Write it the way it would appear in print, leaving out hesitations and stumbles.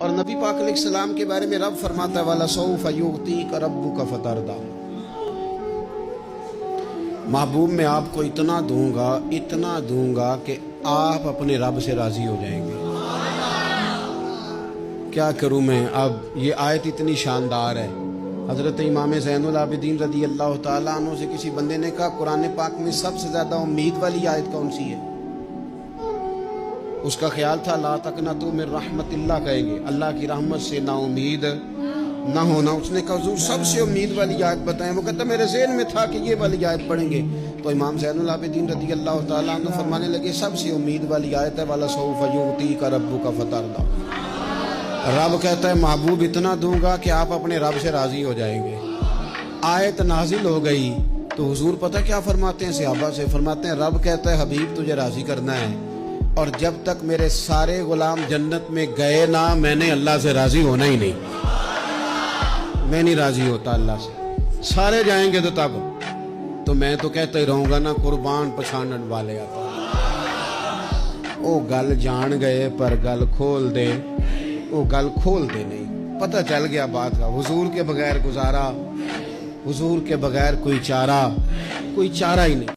اور نبی پاک علیہ السلام کے بارے میں رب فرماتا ہے وَلَسَوْفَ يُعْطِيكَ رَبُّكَ فَتَرْضَىٰ، محبوب میں آپ کو اتنا دوں گا کہ آپ اپنے رب سے راضی ہو جائیں گے۔ کیا کروں میں؟ اب یہ آیت اتنی شاندار ہے۔ حضرت امام زین العابدین رضی اللہ تعالیٰ عنہ سے کسی بندے نے کہا قرآن پاک میں سب سے زیادہ امید والی آیت کون سی ہے؟ اس کا خیال تھا لا تقنطوا من رحمت اللہ کہیں گے، اللہ کی رحمت سے نا امید نہ ہونا۔ اس نے کہا حضور سب سے امید والی آیت بتائیں۔ وہ کہتا میرے ذہن میں تھا کہ یہ والی آیت پڑھیں گے۔ تو امام زین العابدین رضی اللہ تعالیٰ عنہ فرمانے لگے سب سے امید والی آیت ہے وَلَسَوْفَ يُعْطِيكَ رَبُّكَ فَتَرْضَىٰ۔ رب کہتا ہے محبوب اتنا دوں گا کہ آپ اپنے رب سے راضی ہو جائیں گے۔ آیت نازل ہو گئی تو حضور پتہ کیا فرماتے ہیں صحابہ سے؟ فرماتے ہیں رب کہتا ہے حبیب تجھے راضی کرنا ہے، اور جب تک میرے سارے غلام جنت میں گئے نہ میں نے اللہ سے راضی ہونا ہی نہیں۔ میں نہیں راضی ہوتا اللہ سے، سارے جائیں گے تو تب تو میں تو کہتا ہی رہوں گا نا قربان پچھانن والے آتا۔ او گل جان گئے پر گل کھول دے، وہ گل کھول دے نہیں، پتہ چل گیا بات کا۔ حضور کے بغیر گزارا، حضور کے بغیر کوئی چارہ ہی نہیں۔